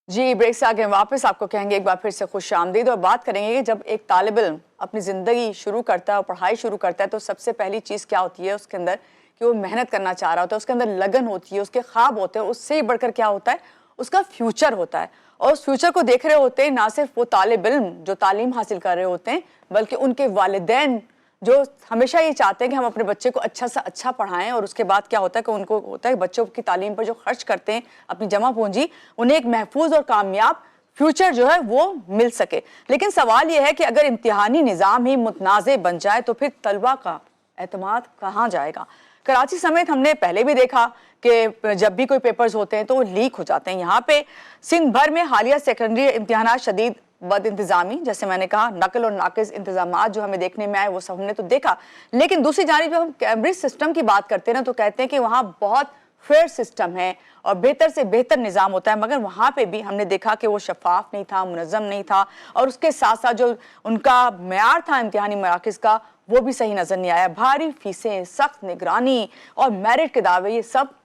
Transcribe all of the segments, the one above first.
जी, break से आगे वापस आपको कहेंगे एक बार फिर से खुशामदीद और बात करेंगे कि जब एक तालिब इल्म अपनी ज़िंदगी शुरू करता है और पढ़ाई शुरू करता है तो सबसे पहली चीज़ क्या होती है उसके अंदर कि वो मेहनत करना चाह रहा होता है, उसके अंदर लगन होती है, उसके ख्वाब होते हैं, उससे ही बढ़कर क्या होता है, उसका फ्यूचर होता है। और उस फ्यूचर को देख रहे होते हैं ना सिर्फ वो तालिब इल्म जो तालीम हासिल कर रहे होते हैं, बल्कि उनके वालिदैन जो हमेशा ये चाहते हैं कि हम अपने बच्चे को अच्छा से अच्छा पढ़ाएं। और उसके बाद क्या होता है कि उनको होता है बच्चों की तालीम पर जो खर्च करते हैं अपनी जमा पूंजी, उन्हें एक महफूज और कामयाब फ्यूचर जो है वो मिल सके। लेकिन सवाल यह है कि अगर इम्तिहानी निज़ाम ही मुतनाज़ बन जाए तो फिर तलबा का एतमाद कहाँ जाएगा। कराची समेत हमने पहले भी देखा कि जब भी कोई पेपर्स होते हैं तो वो लीक हो जाते हैं। यहाँ पे सिंध भर में हालिया सेकेंडरी इम्तिहानात शदीद बद इंतजामी, जैसे मैंने कहा, नकल और नाकिस इंतजामात जो हमें देखने में आए वो सब हमने तो देखा। लेकिन दूसरी जानिब जब हम कैम्ब्रिज सिस्टम की बात करते हैं ना तो कहते हैं कि वहाँ बहुत फेयर सिस्टम है और बेहतर से बेहतर निज़ाम होता है, मगर वहाँ पे भी हमने देखा कि वो शफाफ नहीं था, मुनज़्ज़म नहीं था और उसके साथ साथ जो उनका मेयार था इम्तिहानी मराकज़ का वो भी सही नज़र नहीं आया। भारी फीसें, सख्त निगरानी और मेरिट के दावे, ये सब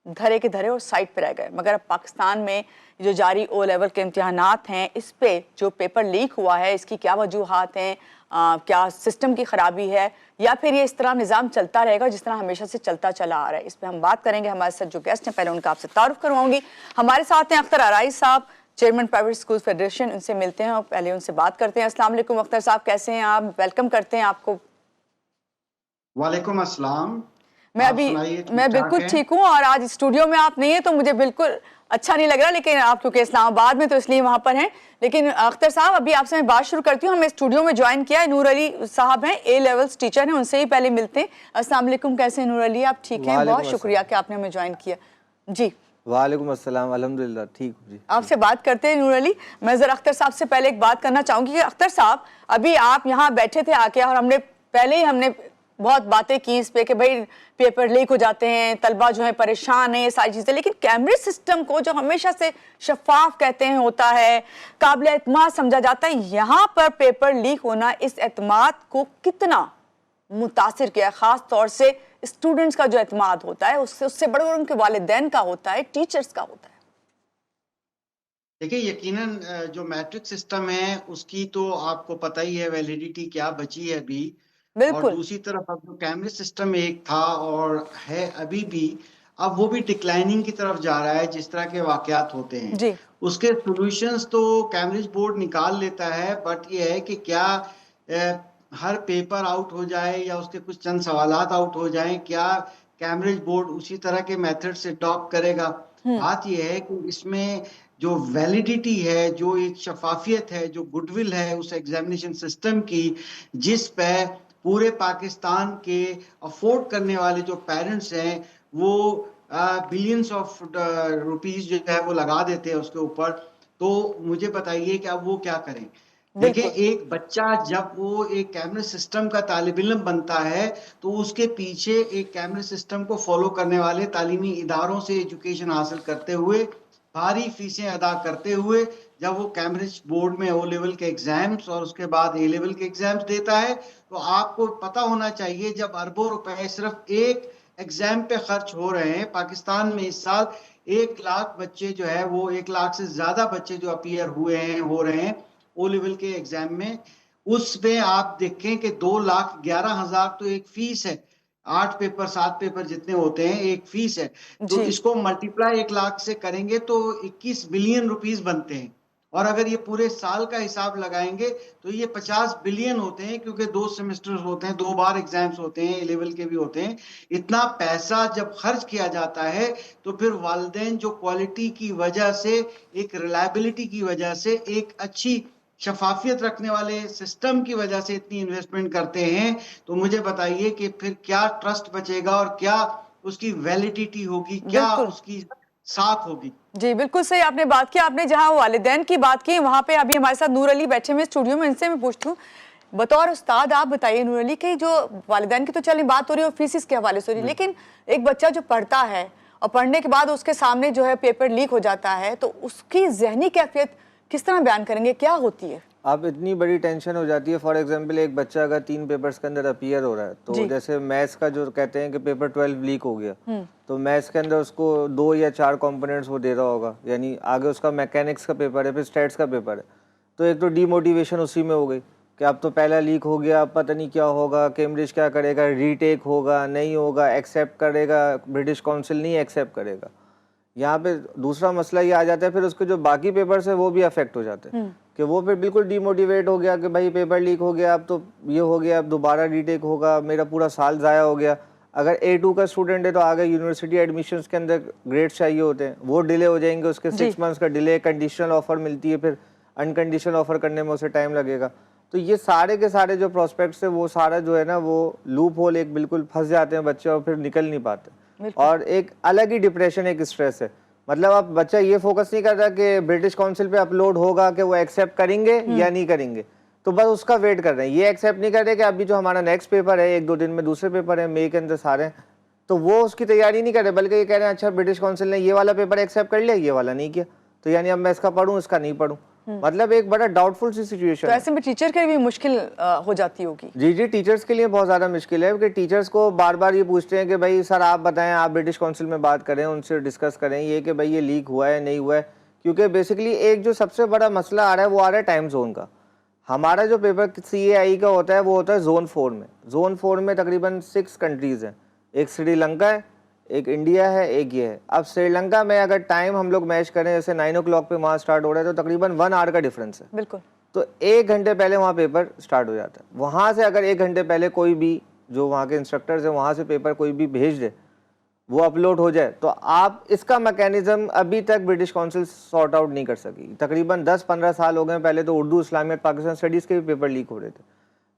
धरे के धरे और साइड पर रह गए। मगर अब पाकिस्तान में जो जारी ओ लेवल के इम्तिहानात हैं, इस पे जो पेपर लीक हुआ है, इसकी क्या वजूहात हैं, क्या सिस्टम की खराबी है या फिर ये इस तरह निज़ाम चलता रहेगा जिस तरह हमेशा से चलता चला आ रहा है, इस पर हम बात करेंगे। हमारे साथ जो गेस्ट हैं पहले उनका आपसे तारुफ करवाऊंगी। हमारे साथ हैं अख्तर आराई साहब, चेयरमैन प्राइवेट स्कूल फेडरेशन, उनसे मिलते हैं और पहले उनसे बात करते हैं। अस्सलाम वालेकुम अख्तर साहब, कैसे हैं आप? वेलकम करते हैं आपको। वालेकुम अस्सलाम। मैं बिल्कुल ठीक हूँ और आज स्टूडियो में आप नहीं है तो मुझे बिल्कुल अच्छा नहीं लग रहा, लेकिन आप क्योंकि इस्लामाबाद में तो इसलिए वहाँ पर हैं। लेकिन अख्तर साहब, अभी आपसे मैं बात शुरू करती हूँ। हमें स्टूडियो में ज्वाइन किया है नूर अली साहब हैं, ए लेवल्स टीचर हैं, उनसे ही पहले मिलते हैं। अस्सलाम वालेकुम, कैसे हैं नूर अली? आप ठीक हैं? बहुत शुक्रिया कि आपने हमें ज्वाइन किया। जी वालेकुम अस्सलाम, अल्हम्दुलिल्लाह ठीक हूँ जी। आपसे बात करते हैं नूर अली। मैं जरा अख्तर साहब से पहले एक बात करना चाहूँगी कि अख्तर साहब, अभी आप यहाँ बैठे थे आके और हमने बहुत बातें की इस पे कि भाई पेपर लीक हो जाते हैं, तलबा जो है परेशान है, ये सारी चीज़ें। लेकिन कैम्ब्रिज सिस्टम को जो हमेशा से शफाफ कहते हैं होता है, काबिल एतमाद समझा जाता है, यहाँ पर पेपर लीक होना इस एतमाद को कितना मुतासिर किया? ख़ास तौर से स्टूडेंट्स का जो एतमाद होता है उससे बढ़कर उनके वालिदैन का होता है, टीचर्स का होता है। देखिए, यकीनन जो मैट्रिक सिस्टम है उसकी तो आपको पता ही है वैलिडिटी क्या बची है अभी। और बिल्कुल दूसरी तरफ अब जो कैम्ब्रिज सिस्टम एक था और है अभी भी, अब वो भी डिक्लाइनिंग की तरफ जा रहा है जिस तरह के वाकयात होते हैं। जी। उसके सॉल्यूशंस तो कैम्ब्रिज बोर्ड निकाल लेता है, बट ये है कि क्या हर पेपर आउट हो जाए या उसके कुछ चंद सवालात आउट हो जाएं, क्या कैम्ब्रिज बोर्ड उसी तरह के मेथड से टॉप करेगा? बात यह है कि इसमें जो वैलिडिटी है, जो एक शफाफियत है, जो गुडविल है उस एग्जामिनेशन सिस्टम की, जिस पे पूरे पाकिस्तान के अफोर्ड करने वाले जो पेरेंट्स हैं वो बिलियंस ऑफ रुपीस जो है वो लगा देते हैं उसके ऊपर। तो मुझे बताइए कि अब वो क्या करें? देखिए, एक बच्चा जब वो एक कैमरे सिस्टम का तालिब इल्म बनता है तो उसके पीछे एक कैमरे सिस्टम को फॉलो करने वाले तालीमी इदारों से एजुकेशन हासिल करते हुए, भारी फीसें अदा करते हुए, जब वो कैम्ब्रिज बोर्ड में ओ लेवल के एग्जाम्स और उसके बाद ए लेवल के एग्जाम्स देता है, तो आपको पता होना चाहिए जब अरबों रुपए सिर्फ एक एग्जाम पे खर्च हो रहे हैं। पाकिस्तान में इस साल 1 लाख बच्चे जो है वो 1 लाख से ज्यादा बच्चे जो अपीयर हुए हैं, हो रहे हैं ओ लेवल के एग्जाम में। उसमें आप देखें कि 2,11,000 तो एक फीस है। 8 पेपर 7 पेपर जितने होते हैं एक फीस है। तो इसको मल्टीप्लाई 1 लाख से करेंगे तो 21 बिलियन रुपीस बनते हैं। और अगर ये पूरे साल का हिसाब लगाएंगे तो ये 50 बिलियन होते हैं, क्योंकि 2 सेमेस्टर्स होते हैं, 2 बार एग्जाम्स होते हैं, ए लेवल के भी होते हैं। इतना पैसा जब खर्च किया जाता है तो फिर वालिदैन जो क्वालिटी की वजह से, एक रिलायबिलिटी की वजह से, एक अच्छी शफाफियत रखने वाले सिस्टम की वजह से इतनी इन्वेस्टमेंट करते हैं, तो मुझे बताइए कि फिर क्या ट्रस्ट बचेगा और क्या उसकी वैलिडिटी होगी, क्या उसकी साख होगी? जी बिल्कुल सही आपने बात की। आपने जहां वालिदैन की बात की, वहां पे अभी हमारे साथ नूर अली बैठे हुए स्टूडियो में, इनसे मैं पूछती हूँ बतौर उस्ताद, आप बताइए नूर अली कि जो वालिदैन की तो चलिए बात हो रही है और फीसिस के हवाले से हो रही है, लेकिन एक बच्चा जो पढ़ता है और पढ़ने के बाद उसके सामने जो है पेपर लीक हो जाता है तो उसकी जहनी कैफियत किस तरह बयान करेंगे, क्या होती है? अब इतनी बड़ी टेंशन हो जाती है। फॉर एग्जांपल एक बच्चा अगर 3 पेपर्स के अंदर अपीयर हो रहा है, तो जी। जैसे मैथ्स का जो कहते हैं कि पेपर 12 लीक हो गया, तो मैथ्स के अंदर उसको 2 या 4 कंपोनेंट्स वो दे रहा होगा, यानी आगे उसका मैकेनिक्स का पेपर है, फिर स्टैट्स का पेपर है, तो एक तो डीमोटिवेशन उसी में हो गई कि अब तो पहला लीक हो गया, अब पता नहीं क्या होगा, कैम्ब्रिज क्या करेगा, रीटेक होगा नहीं होगा, एक्सेप्ट करेगा, ब्रिटिश काउंसिल नहीं एक्सेप्ट करेगा। यहाँ पे दूसरा मसला ये आ जाता है, फिर उसके जो बाकी पेपर्स है वो भी अफेक्ट हो जाते हैं कि वो फिर बिल्कुल डीमोटिवेट हो गया कि भाई पेपर लीक हो गया, अब तो ये हो गया, अब दोबारा रीटेक होगा, मेरा पूरा साल ज़ाया हो गया। अगर A2 का स्टूडेंट है तो आगे यूनिवर्सिटी एडमिशन्स के अंदर ग्रेड्स चाहिए होते हैं, वो डिले हो जाएंगे, उसके 6 मंथ्स का डिले, कंडीशनल ऑफर मिलती है, फिर अनकंडीशनल ऑफर करने में उसे टाइम लगेगा। तो ये सारे के सारे जो प्रोस्पेक्ट्स है वो सारा जो है ना, वो लूप होल एक बिल्कुल फंस जाते हैं बच्चे और फिर निकल नहीं पाते, और एक अलग ही डिप्रेशन, एक स्ट्रेस है। मतलब अब बच्चा ये फोकस नहीं कर रहा कि ब्रिटिश काउंसिल पे अपलोड होगा कि वो एक्सेप्ट करेंगे या नहीं करेंगे, तो बस उसका वेट कर रहे हैं। ये एक्सेप्ट नहीं कर रहे कि अभी जो हमारा नेक्स्ट पेपर है 1-2 दिन में दूसरे पेपर है, मई के अंदर सारे हैं, तो वो उसकी तैयारी नहीं कर रहे, बल्कि ये कह रहे हैं अच्छा ब्रिटिश काउंसिल ने ये वाला पेपर एक्सेप्ट कर लिया, ये वाला नहीं किया, तो यानी अब मैं इसका पढ़ूं, इसका नहीं पढ़ूं। मतलब एक बड़ा डाउटफुल सी सिचुएशन तो है। ऐसे में टीचर के लिए भी मुश्किल हो जाती होगी। जी जी, टीचर्स के लिए बहुत ज़्यादा मुश्किल है कि टीचर्स को बार बार ये पूछते हैं कि भाई सर आप बताएं, आप ब्रिटिश काउंसिल में बात करें, उनसे डिस्कस करें ये कि भाई ये लीक हुआ है नहीं हुआ है, क्योंकि बेसिकली एक जो सबसे बड़ा मसला आ रहा है वो आ रहा है टाइम जोन का। हमारा जो पेपर CAI का होता है वो होता है जोन 4 में। जोन 4 में तकरीबन 6 कंट्रीज़ हैं, एक श्रीलंका है, एक इंडिया है, एक ये है। अब श्रीलंका में अगर टाइम हम लोग मैच करें, जैसे 9 o'clock पे वहाँ स्टार्ट हो रहा है, तो तकरीबन 1 आवर का डिफरेंस है। बिल्कुल। तो 1 घंटे पहले वहाँ पेपर स्टार्ट हो जाता है। वहाँ से अगर 1 घंटे पहले कोई भी जो वहाँ के इंस्ट्रक्टर्स हैं वहाँ से पेपर कोई भी भेज दे, वो अपलोड हो जाए, तो आप इसका मैकेनिज्म अभी तक ब्रिटिश काउंसिल सॉर्ट आउट नहीं कर सकी। तकरीबन 10-15 साल हो गए, पहले तो उर्दू, इस्लामियत, पाकिस्तान स्टडीज़ के भी पेपर लीक हो रहे थे।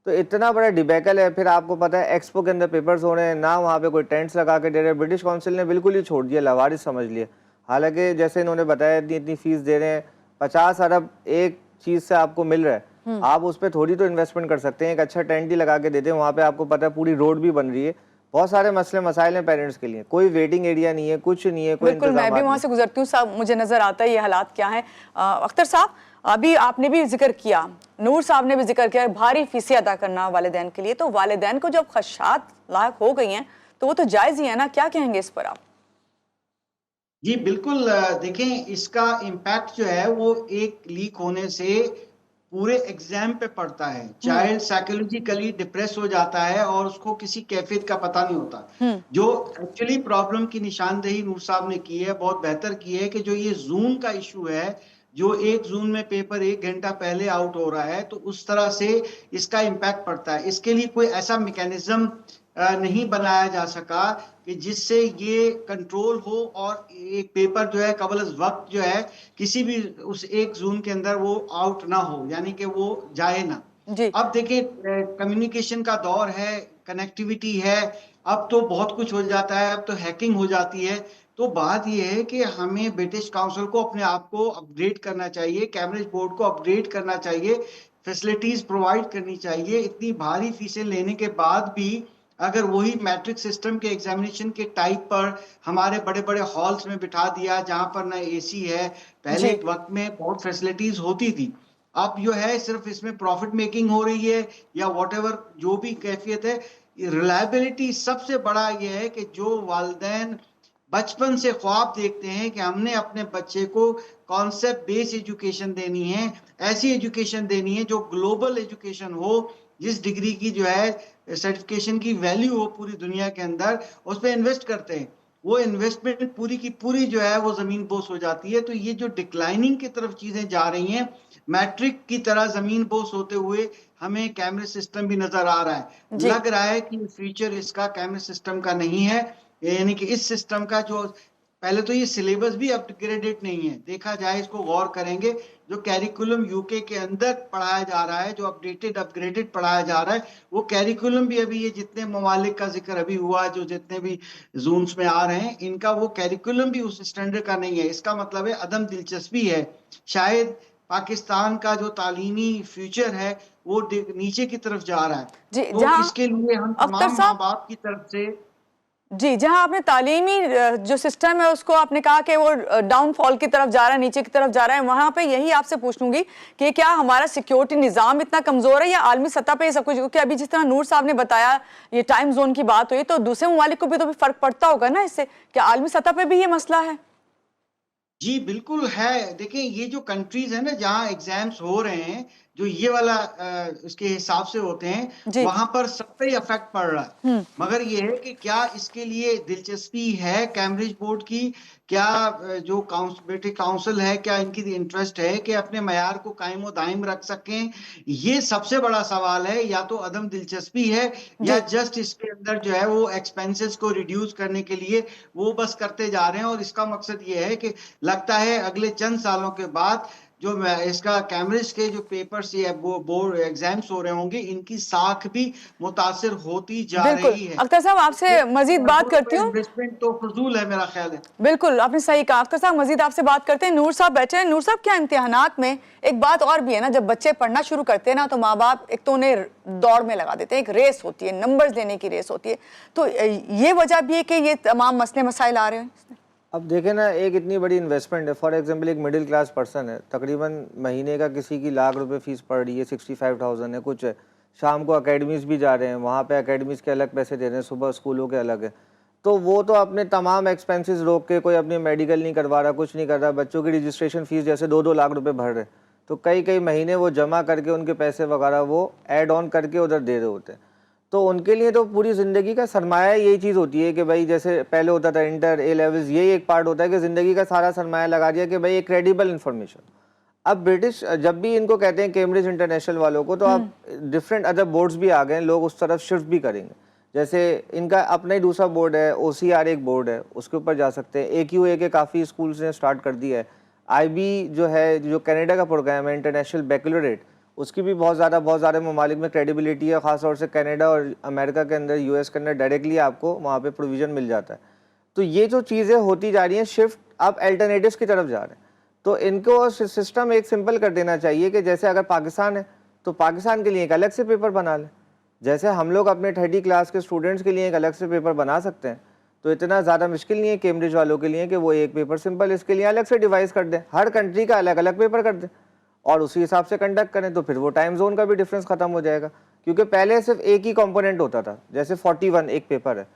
तो इतना बड़ा डिबेकल है। फिर आपको पता है एक्सपो के अंदर पेपर्स हो रहे हैं, ना वहाँ पे कोई टेंट्स लगा के दे रहे हैं। ब्रिटिश काउंसिल ने बिल्कुल ही छोड़ दिया, लावारिस समझ लिया। हालांकि जैसे इन्होंने बताया इतनी इतनी फीस दे रहे हैं, 50 अरब एक चीज़ से आपको मिल रहा है, आप उस पर थोड़ी तो इन्वेस्टमेंट कर सकते हैं। एक अच्छा टेंट ही लगा के देते हैं, वहाँ पे आपको पता है पूरी रोड भी बन रही है। बहुत सारे मसले मसाइल हैं पेरेंट्स के लिए, कोई वेटिंग एरिया नहीं है, कुछ नहीं है, कोई बिल्कुल। मैं भी वहाँ से गुजरती हूँ साहब, मुझे नजर आता है ये हालात क्या है। अख्तर साहब, अभी आपने भी जिक्र किया, नूर साहब ने भी जिक्र किया, भारी फीसें अदा करना वालिदैन के लिए, तो वालिदैन को जब खदशात लायक हो गई हैं तो वो तो जायज़ ही है ना, क्या कहेंगे इस पर आप? जी बिल्कुल। देखें, इसका इम्पैक्ट जो है वो एक लीक होने से पूरे एग्जाम पे पड़ता है। चाइल्ड साइकोलॉजिकली डिप्रेस हो जाता है और उसको किसी कैफियत का पता नहीं होता। जो एक्चुअली प्रॉब्लम की निशानदेही नूर साहब ने की है, बहुत बेहतर की है, कि जो ये जून का इशू है, जो 1 जून में पेपर 1 घंटा पहले आउट हो रहा है, तो उस तरह से इसका इम्पैक्ट पड़ता है। इसके लिए कोई ऐसा मैकेनिज्म नहीं बनाया जा सका कि जिससे ये कंट्रोल हो और एक पेपर जो है कबल वक्त जो है किसी भी उस 1 जून के अंदर वो आउट ना हो, यानी कि वो जाए ना। जी। अब देखिए, कम्युनिकेशन का दौर है, कनेक्टिविटी है, अब तो बहुत कुछ हो जाता है, अब तो हैकिंग हो जाती है। तो बात यह है कि हमें ब्रिटिश काउंसिल को अपने आप को अपग्रेड करना चाहिए, कैम्ब्रिज बोर्ड को अपग्रेड करना चाहिए, फैसिलिटीज प्रोवाइड करनी चाहिए। इतनी भारी फीसें लेने के बाद भी अगर वही मैट्रिक सिस्टम के एग्जामिनेशन के टाइप पर हमारे बड़े बड़े हॉल्स में बिठा दिया जहां पर ना एसी है, पहले एक वक्त में बहुत फैसिलिटीज होती थी, अब जो है सिर्फ इसमें प्रॉफिट मेकिंग हो रही है या व्हाटएवर जो भी कैफियत है। रिलायबिलिटी सबसे बड़ा ये है कि जो वालिदैन बचपन से ख्वाब देखते हैं कि हमने अपने बच्चे को कॉन्सेप्ट बेस्ड एजुकेशन देनी है, ऐसी एजुकेशन देनी है जो ग्लोबल एजुकेशन हो, जिस डिग्री की जो है सर्टिफिकेशन की वैल्यू हो पूरी दुनिया के अंदर, उस पर इन्वेस्ट करते हैं, वो इन्वेस्टमेंट पूरी की पूरी जो है वो जमीन बोस हो जाती है। तो ये जो डिक्लाइनिंग की तरफ चीजें जा रही हैं, मैट्रिक की तरह जमीन बोस होते हुए हमें कैमरे सिस्टम भी नजर आ रहा है। लग रहा है कि फ्यूचर इसका कैमरे सिस्टम का नहीं है, यानी कि इस सिस्टम का जो पहले तो ये सिलेबस भी अपग्रेडेड नहीं है, देखा जाए इसको गौर करेंगे, जो कैरिकुलम यूके के अंदर पढ़ाया जा रहा है, जो अपडेटेड अपग्रेडेड पढ़ाया जा रहा है, वो कैरिकुलम भी अभी ये जितने ममालिक का जिक्र अभी हुआ, जो जितने भी जून्स में आ रहे हैं, इनका वो कैरिकुलम भी उस स्टैंडर्ड का नहीं है। इसका मतलब है अदम दिलचस्पी है। शायद पाकिस्तान का जो तालीमी फ्यूचर है वो नीचे की तरफ जा रहा है। जी, तो जहां इसके लिए हम अख्तर तमाम माँ साहब, बाप की तरफ से जी, जहां आपने तालीमी जो सिस्टम है उसको आपने कहा कि वो डाउनफॉल की तरफ जा रहा है, नीचे की तरफ जा रहा है, वहां पे यही आपसे पूछूंगी कि क्या हमारा सिक्योरिटी निज़ाम इतना कमज़ोर है या आलमी सतह पे ये सब कुछ, क्योंकि अभी जिस तरह नूर साहब ने बताया ये टाइम जोन की बात हुई, तो दूसरे ममालिक को भी तो फ़र्क पड़ता होगा ना इससे, क्या आलमी सतह पे भी ये मसला है? जी बिल्कुल है। देखिए ये जो कंट्रीज है ना जहाँ एग्जाम्स हो रहे हैं, जो ये वाला इसके हिसाब से होते हैं, जी। वहां पर सब पे इफेक्ट पड़ रहा है। मगर ये है कि क्या इसके लिए दिलचस्पी है कैम्ब्रिज बोर्ड की, क्या जो ब्रिटिश काउंसिल है, क्या इनकी इंटरेस्ट है कि अपने मयार को कायम दायम रख सकें? ये सबसे बड़ा सवाल है। या तो अदम दिलचस्पी है, या जी। जस्ट इसके अंदर जो है वो एक्सपेंसेस को रिड्यूस करने के लिए वो बस करते जा रहे हैं। और इसका मकसद ये है कि लगता है अगले चंद सालों के बाद जो इसका कैम्ब्रिज के जो पेपर्स या वो बोर्ड एग्जाम्स हो रहे होंगे, इनकी साख भी मुतासिर होती जा बिल्कुल रही है। अख्तर साहब, आपसे मजीद बात करती हूँ। इन्वेस्टमेंट तो फजूल है मेरा ख्याल है। बिल्कुल आपने सही कहा। अख्तर साहब मजीद आपसे बात करते हैं। नूर साहब बैठे हैं। नूर साहब, क्या इम्तिहानात में एक बात और भी है ना, जब बच्चे पढ़ना शुरू करते हैं ना तो माँ बाप एक तो उन्हें दौड़ में लगा देते हैं, एक रेस होती है, नंबर्स लेने की रेस होती है, तो ये वजह भी है कि ये तमाम मसले मसाइल आ रहे हैं। अब देखें ना, एक इतनी बड़ी इन्वेस्टमेंट है। फॉर एग्जांपल एक मिडिल क्लास पर्सन है, तकरीबन महीने का किसी की ₹1,00,000 फीस पड़ रही है, 65,000 है कुछ है, शाम को अकेडमीज भी जा रहे हैं, वहाँ पे अकेडमीज के अलग पैसे दे रहे हैं, सुबह स्कूलों के अलग है। तो वो तो अपने तमाम एक्सपेंसेस रोक के, कोई अपनी मेडिकल नहीं करवा रहा, कुछ नहीं कर रहा, बच्चों की रजिस्ट्रेशन फीस जैसे 2-2 लाख रुपए भर रहे, तो कई कई महीने वो जमा करके उनके पैसे वगैरह वो ऐड ऑन करके उधर दे रहे होते हैं। तो उनके लिए तो पूरी ज़िंदगी का सरमाया यही चीज़ होती है कि भाई जैसे पहले होता था इंटर ए लेवल्स, यही एक पार्ट होता है कि ज़िंदगी का सारा सरमाया लगा दिया कि भाई एक क्रेडिबल इन्फॉर्मेशन। अब ब्रिटिश जब भी इनको कहते हैं कैम्ब्रिज इंटरनेशनल वालों को, तो अब डिफरेंट अदर बोर्ड्स भी आ गए, लोग उस तरफ शिफ्ट भी करेंगे। जैसे इनका अपना ही दूसरा बोर्ड है, OCR एक बोर्ड है, उसके ऊपर जा सकते हैं। AQA के काफ़ी स्कूल्स ने स्टार्ट कर दिया है। IB जो है, जो कनाडा का प्रोग्राम है इंटरनेशनल बैकलॉरेट, उसकी भी बहुत ज़्यादा ममालिक में क्रेडिबिलिटी है, ख़ासतौर से कनाडा और अमेरिका के अंदर, US के अंदर डायरेक्टली आपको वहाँ पे प्रोविज़न मिल जाता है। तो ये जो चीज़ें होती जा रही हैं, शिफ्ट अब अल्टरनेटिव्स की तरफ जा रहे हैं। तो इनको सिस्टम एक सिंपल कर देना चाहिए कि जैसे अगर पाकिस्तान है तो पाकिस्तान के लिए एक अलग से पेपर बना लें, जैसे हम लोग अपने 30 क्लास के स्टूडेंट्स के लिए एक अलग से पेपर बना सकते हैं। तो इतना ज़्यादा मुश्किल नहीं है कैम्ब्रिज वालों के लिए कि वो एक पेपर सिंपल इसके लिए अलग से डिवाइस कर दें, हर कंट्री का अलग अलग पेपर कर दें और उसी हिसाब से कंडक्ट करें। तो फिर वो टाइम जोन का भी डिफरेंस खत्म हो जाएगा, क्योंकि पहले सिर्फ एक ही कंपोनेंट होता था। जैसे 41 एक पेपर है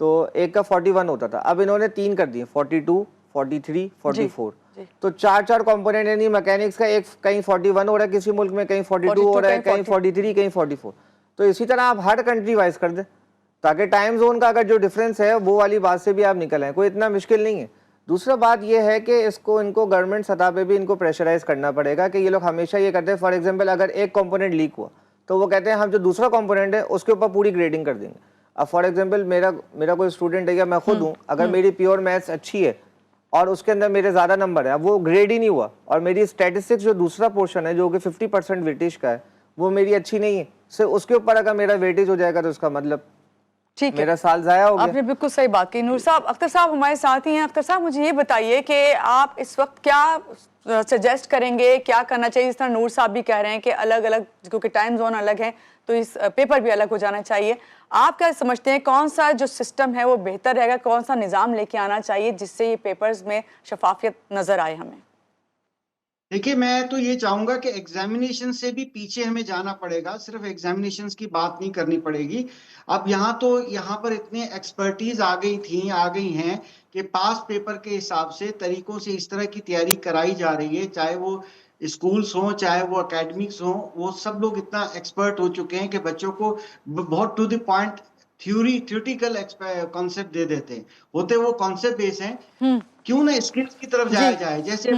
तो एक का 41 होता था, अब इन्होंने 3 कर दिए, 42, 43, 44। तो 4-4 कंपोनेंट, यानी मैकेनिक्स का एक कहीं 41 हो रहा है किसी मुल्क में, कहीं 42 हो रहा है, कहीं 43, कहीं 44। तो इसी तरह आप हर कंट्री वाइज कर दें, ताकि टाइम जोन का अगर जो डिफरेंस है वो वाली बात से भी आप निकल आए, कोई इतना मुश्किल नहीं है। दूसरा बात यह है कि इनको गवर्नमेंट सतह पे भी इनको प्रेशराइज करना पड़ेगा कि ये लोग हमेशा ये करते हैं, फॉर एग्जांपल अगर एक कंपोनेंट लीक हुआ तो वो कहते हैं हम जो दूसरा कंपोनेंट है उसके ऊपर पूरी ग्रेडिंग कर देंगे। अब फॉर एग्जांपल मेरा कोई स्टूडेंट है या मैं खुद हूँ, अगर मेरी प्योर मैथ्स अच्छी है और उसके अंदर मेरे ज़्यादा नंबर है, अब वो ग्रेड ही नहीं हुआ, और मेरी स्टैटिस्टिक्स जो दूसरा पोर्शन है जो कि 50% वेटेज का है वो मेरी अच्छी नहीं है, सिर्फ उसके ऊपर अगर मेरा वेटेज हो जाएगा तो उसका मतलब ठीक है, मेरा साल जाया हो गया। आपने बिल्कुल सही बात की। नूर साहब, अख्तर साहब हमारे साथ ही हैं। अख्तर साहब, मुझे ये बताइए कि आप इस वक्त क्या सजेस्ट करेंगे, क्या करना चाहिए? इस तरह नूर साहब भी कह रहे हैं कि अलग अलग, क्योंकि टाइम जोन अलग है तो इस पेपर भी अलग हो जाना चाहिए। आप क्या समझते हैं, कौन सा जो सिस्टम है वो बेहतर रहेगा, कौन सा निज़ाम लेके आना चाहिए जिससे ये पेपर्स में शफाफियत नजर आए हमें? देखिए मैं तो ये चाहूंगा कि एग्जामिनेशन से भी पीछे हमें जाना पड़ेगा, सिर्फ एग्जामिनेशन की बात नहीं करनी पड़ेगी। अब यहाँ पर इतने एक्सपर्टीज आ गई हैं कि पास पेपर के हिसाब से तरीकों से इस तरह की तैयारी कराई जा रही है, चाहे वो स्कूल्स हों चाहे वो एकेडमिक्स हों, वो सब लोग इतना एक्सपर्ट हो चुके हैं कि बच्चों को बहुत to the point theoretical concept दे देते हैं, होते वो कॉन्सेप्ट बेस हैं। क्यों ना स्किल्स की तरफ जाया जाए, जैसे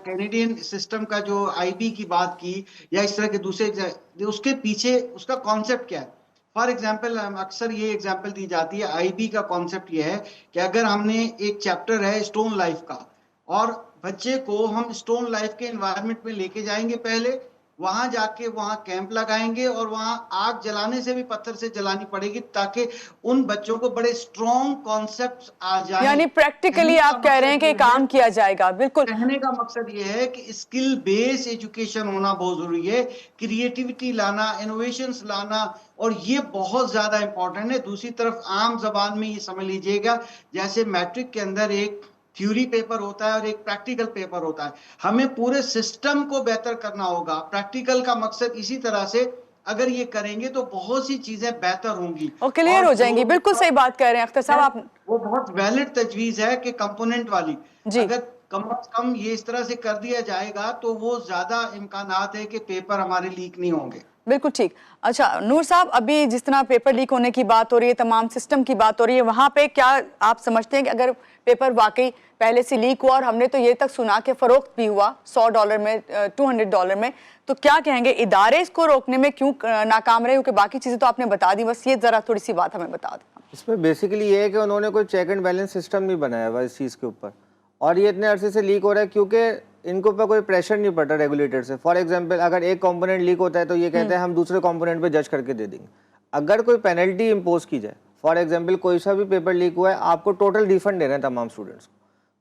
कैनेडियन सिस्टम का जो IB की बात की या इस तरह के दूसरे, उसके पीछे उसका कॉन्सेप्ट क्या है। फॉर एग्जाम्पल अक्सर ये एग्जाम्पल दी जाती है, IB का कॉन्सेप्ट ये है कि अगर हमने एक चैप्टर है स्टोन लाइफ का, और बच्चे को हम स्टोन लाइफ के एनवायरनमेंट में लेके जाएंगे पहले, वहां जाके वहां कैंप लगाएंगे और वहां आग जलाने से भी पत्थर से जलानी पड़ेगी ताकि उन बच्चों को बड़े स्ट्रॉन्ग कॉन्सेप्ट्स आ जाएं। यानी प्रैक्टिकली आप कह रहे हैं कि काम किया जाएगा। बिल्कुल, कहने का मकसद ये है कि स्किल बेस एजुकेशन होना बहुत जरूरी है, क्रिएटिविटी लाना, इनोवेशंस लाना, और ये बहुत ज्यादा इंपॉर्टेंट है। दूसरी तरफ आम जबान में ये समझ लीजिएगा, जैसे मैट्रिक के अंदर एक थ्योरी पेपर होता है और एक प्रैक्टिकल पेपर होता है, हमें पूरे सिस्टम को बेहतर करना होगा। प्रैक्टिकल का मकसद इसी तरह से अगर ये करेंगे तो बहुत सी चीजें बेहतर होंगी और क्लियर हो जाएंगी। बिल्कुल सही बात कह रहे हैं अख्तर साहब आप। वो बहुत वैलिड तजवीज है कि कंपोनेंट वाली जी। अगर कम से कम ये इस तरह से कर दिया जाएगा तो वो ज्यादा इम्कानात है कि पेपर हमारे लीक नहीं होंगे। बिल्कुल ठीक। अच्छा नूर साहब, अभी जिस तरह पेपर लीक होने की बात हो रही है, तमाम सिस्टम की बात हो रही है, वहां पे क्या आप समझते हैं कि अगर पेपर वाकई पहले से लीक हुआ, और हमने तो ये तक सुना कि फरोख्त भी हुआ $100 में, $200 में, तो क्या कहेंगे इदारे इसको रोकने में क्यों नाकाम रहे? क्योंकि बाकी चीजें तो आपने बता दी, बस ये जरा थोड़ी सी बात हमें बता दें। इसमें बेसिकली ये है कि उन्होंने कोई चेक एंड बैलेंस सिस्टम नहीं बनाया हुआ इस चीज़ के ऊपर, और ये इतने अरसे से लीक हो रहा है क्योंकि इनके ऊपर कोई प्रेशर नहीं पड़ रहा रेगुलेटर से। फॉर एग्जांपल अगर एक कंपोनेंट लीक होता है तो ये कहते हैं हम दूसरे कंपोनेंट पे जज करके दे देंगे। अगर कोई पेनल्टी इम्पोज की जाए, फॉर एग्जांपल कोई सा भी पेपर लीक हुआ है, आपको टोटल रिफंड देना है तमाम स्टूडेंट्स को।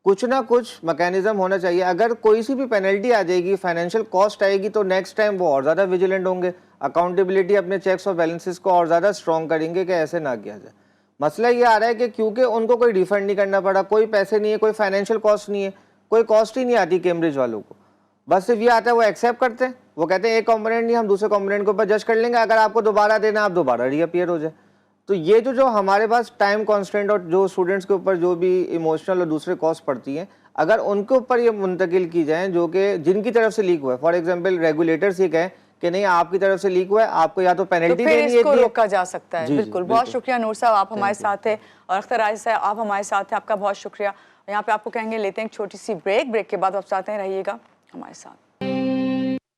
कुछ ना कुछ मैकेनिज्म होना चाहिए। अगर कोई सी भी पेनल्टी आ जाएगी, फाइनेंशियल कॉस्ट आएगी, तो नेक्स्ट टाइम वो और ज़्यादा विजिलेंट होंगे, अकाउंटेबिलिटी अपने चेक्स और बैलेंसेस को और ज़्यादा स्ट्रॉन्ग करेंगे कि ऐसे ना किया जाए। मसला ये आ रहा है कि क्योंकि उनको कोई रिफंड नहीं करना पड़ा, कोई पैसे नहीं है, कोई फाइनेंशियल कॉस्ट नहीं है, कोई कॉस्ट ही नहीं आती कैम्ब्रिज वालों को, बस सिर्फ ये आता है वो एक्सेप्ट करते हैं। वो कहते हैं एक कंपोनेंट नहीं, हम दूसरे कंपोनेंट के ऊपर जज कर लेंगे, अगर आपको दोबारा देना आप दोबारा रीअपीयर हो जाए। तो ये जो हमारे पास टाइम कॉन्स्टेंट और जो स्टूडेंट्स के ऊपर जो भी इमोशनल और दूसरे कॉस्ट पड़ती हैं, अगर उनके ऊपर ये मुंतकिल की जाए जो कि जिनकी तरफ से लीक हुआ है, फॉर एग्जाम्पल रेगुलेटर्स ये कहें कि नहीं आपकी तरफ से लीक हुआ है, आपको या तो पेनल्टी देनी है, इसको रोका जा सकता है। बिल्कुल, बहुत बिल्कुल। शुक्रिया नूर साहब, आप हमारे साथ थे, और अख्तर राज साहब आप हमारे साथ थे, आपका बहुत शुक्रिया। यहाँ पे आपको कहेंगे लेते हैं एक छोटी सी ब्रेक के बाद आप चाहते हैं रहिएगा हमारे साथ।